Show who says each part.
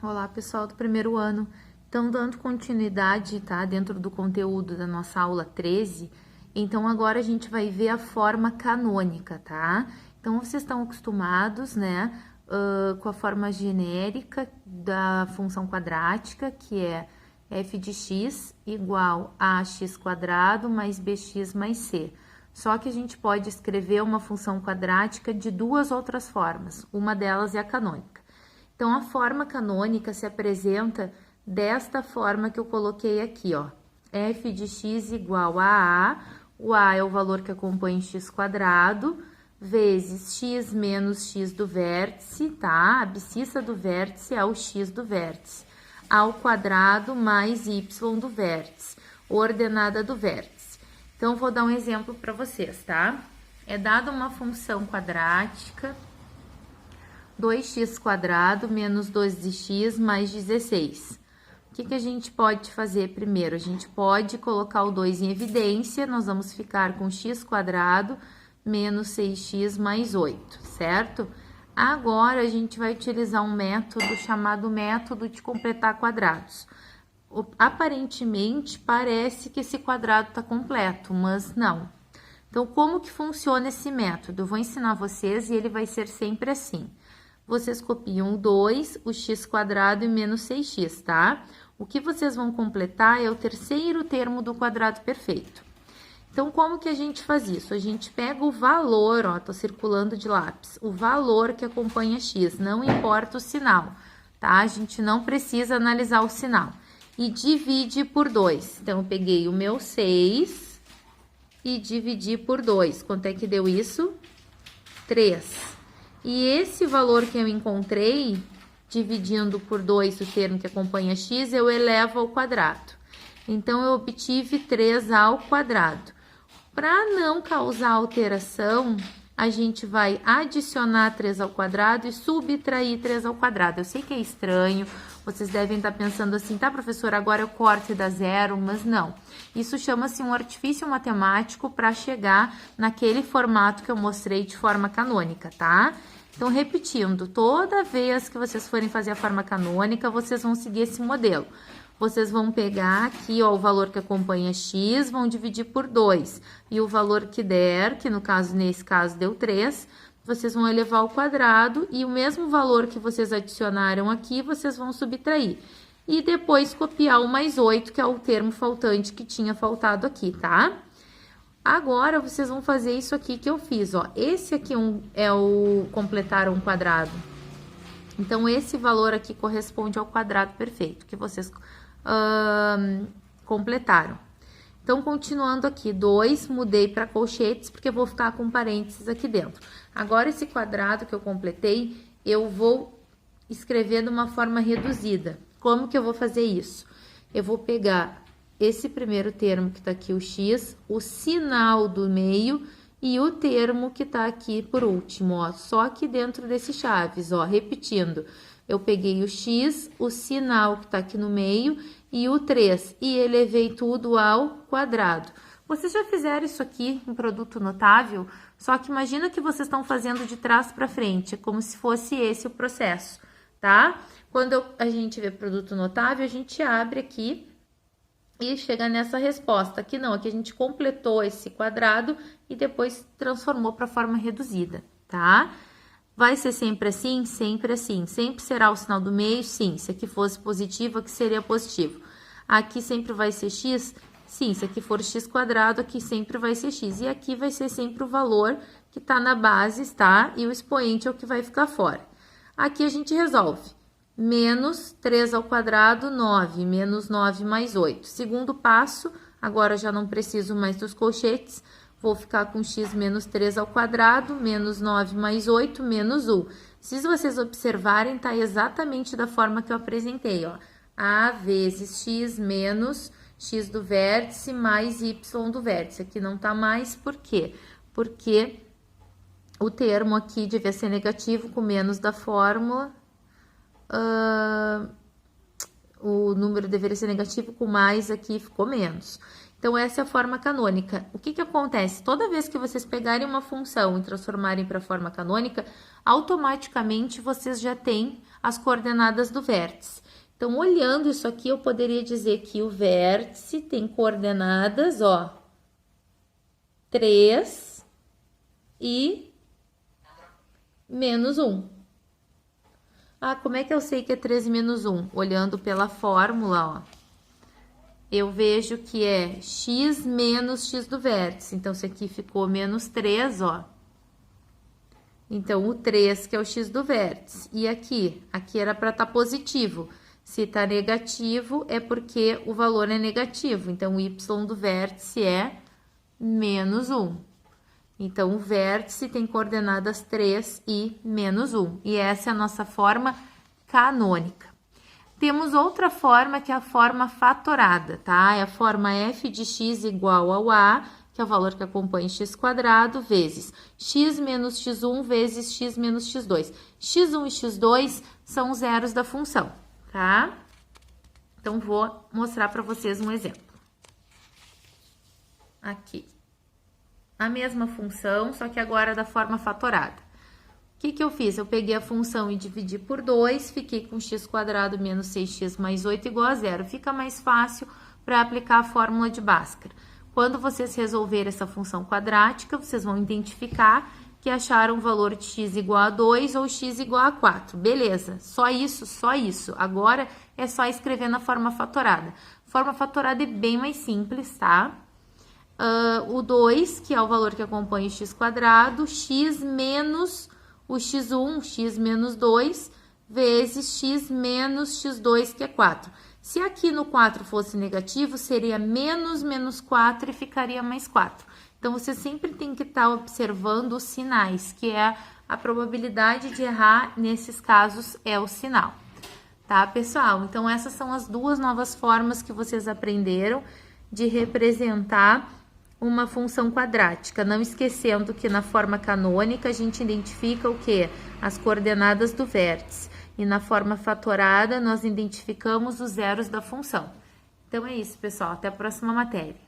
Speaker 1: Olá, pessoal do primeiro ano. Então, dando continuidade, tá? Dentro do conteúdo da nossa aula 13, então agora a gente vai ver a forma canônica, tá? Então, vocês estão acostumados, né, com a forma genérica da função quadrática, que é f de x igual a x quadrado mais bx mais c. Só que a gente pode escrever uma função quadrática de duas outras formas. Uma delas é a canônica. Então, a forma canônica se apresenta desta forma que eu coloquei aqui, ó. f de x igual a A, o A é o valor que acompanha x quadrado, vezes x menos x do vértice, tá? A abscissa do vértice é o x do vértice, ao quadrado mais y do vértice, ordenada do vértice. Então, vou dar um exemplo para vocês, tá? É dada uma função quadrática 2x quadrado menos 12x mais 16. O que a gente pode fazer primeiro? A gente pode colocar o 2 em evidência, nós vamos ficar com x quadrado menos 6x mais 8, certo? Agora, a gente vai utilizar um método chamado método de completar quadrados. Aparentemente, parece que esse quadrado está completo, mas não. Então, como que funciona esse método? Eu vou ensinar vocês e ele vai ser sempre assim. Vocês copiam o 2, o x quadrado e menos 6x, tá? O que vocês vão completar é o terceiro termo do quadrado perfeito. Então, como que a gente faz isso? A gente pega o valor, ó, tô circulando de lápis, o valor que acompanha x, não importa o sinal, tá? A gente não precisa analisar o sinal. E divide por 2. Então, eu peguei o meu 6 e dividi por 2. Quanto é que deu isso? 3. E esse valor que eu encontrei, dividindo por 2 o termo que acompanha x, eu elevo ao quadrado. Então, eu obtive 3 ao quadrado. Para não causar alteração, a gente vai adicionar 3 ao quadrado e subtrair 3 ao quadrado. Eu sei que é estranho, vocês devem estar pensando assim, tá, professora, agora eu corto e dá zero, mas não. Isso chama-se um artifício matemático para chegar naquele formato que eu mostrei de forma canônica, tá? Então, repetindo, toda vez que vocês forem fazer a forma canônica, vocês vão seguir esse modelo. Vocês vão pegar aqui, ó, o valor que acompanha x, vão dividir por 2. E o valor que der, que no caso, nesse caso, deu 3, vocês vão elevar ao quadrado e o mesmo valor que vocês adicionaram aqui, vocês vão subtrair. E depois copiar o mais 8, que é o termo faltante que tinha faltado aqui, tá? Agora, vocês vão fazer isso aqui que eu fiz, ó. Esse aqui é o completar um quadrado. Então, esse valor aqui corresponde ao quadrado perfeito que vocês completaram. Então, continuando aqui, 2, mudei para colchetes, porque eu vou ficar com parênteses aqui dentro. Agora, esse quadrado que eu completei, eu vou escrever de uma forma reduzida. Como que eu vou fazer isso? Eu vou pegar esse primeiro termo que está aqui, o x, o sinal do meio e o termo que está aqui por último, ó, só aqui dentro desse chaves, ó, repetindo. Eu peguei o x, o sinal que está aqui no meio e o 3 e elevei tudo ao quadrado. Vocês já fizeram isso aqui em produto notável? Só que imagina que vocês estão fazendo de trás para frente, como se fosse esse o processo, tá? Quando a gente vê produto notável, a gente abre aqui e chega nessa resposta. Aqui não, aqui a gente completou esse quadrado e depois transformou para a forma reduzida, tá? Vai ser sempre assim? Sempre assim. Sempre será o sinal do meio? Sim. Se aqui fosse positivo, aqui seria positivo. Aqui sempre vai ser x? Sim. Se aqui for x quadrado, aqui sempre vai ser x. E aqui vai ser sempre o valor que está na base, tá? E o expoente é o que vai ficar fora. Aqui a gente resolve. Menos 3 ao quadrado, 9. Menos 9 mais 8. Segundo passo, agora já não preciso mais dos colchetes. Vou ficar com x menos 3 ao quadrado, menos 9 mais 8, menos 1. Se vocês observarem, tá exatamente da forma que eu apresentei, ó. A vezes x menos x do vértice mais y do vértice. Aqui não tá mais, por quê? Porque o termo aqui devia ser negativo com menos da fórmula. O número deveria ser negativo com mais, aqui ficou menos. Então, essa é a forma canônica. O que que acontece? Toda vez que vocês pegarem uma função e transformarem para a forma canônica, automaticamente vocês já têm as coordenadas do vértice. Então, olhando isso aqui, eu poderia dizer que o vértice tem coordenadas, ó, 3 e menos 1. Ah, como é que eu sei que é 3 e menos 1? Olhando pela fórmula, ó. Eu vejo que é x menos x do vértice. Então, isso aqui ficou menos 3, ó. Então, o 3 que é o x do vértice. E aqui era para estar positivo. Se tá negativo, é porque o valor é negativo. Então, o y do vértice é menos 1. Então, o vértice tem coordenadas 3 e menos 1. E essa é a nossa forma canônica. Temos outra forma, que é a forma fatorada, tá? É a forma f de x igual ao a, que é o valor que acompanha x², vezes x menos x1 vezes x menos x2. x1 e x2 são os zeros da função, tá? Então, vou mostrar para vocês um exemplo. Aqui. A mesma função, só que agora da forma fatorada. O que que eu fiz? Eu peguei a função e dividi por 2, fiquei com x² menos 6x mais 8 igual a 0. Fica mais fácil para aplicar a fórmula de Bhaskara. Quando vocês resolverem essa função quadrática, vocês vão identificar que acharam o valor de x igual a 2 ou x igual a 4. Beleza, só isso, só isso. Agora é só escrever na forma fatorada. A forma fatorada é bem mais simples, tá? O 2, que é o valor que acompanha o x², x menos o x1, x menos 2, vezes x menos x2, que é 4. Se aqui no 4 fosse negativo, seria menos 4 e ficaria mais 4. Então, você sempre tem que estar observando os sinais, que é a probabilidade de errar nesses casos é o sinal. Tá, pessoal? Então, essas são as duas novas formas que vocês aprenderam de representar uma função quadrática, não esquecendo que na forma canônica a gente identifica o quê? As coordenadas do vértice. E na forma fatorada nós identificamos os zeros da função. Então é isso, pessoal. Até a próxima matéria.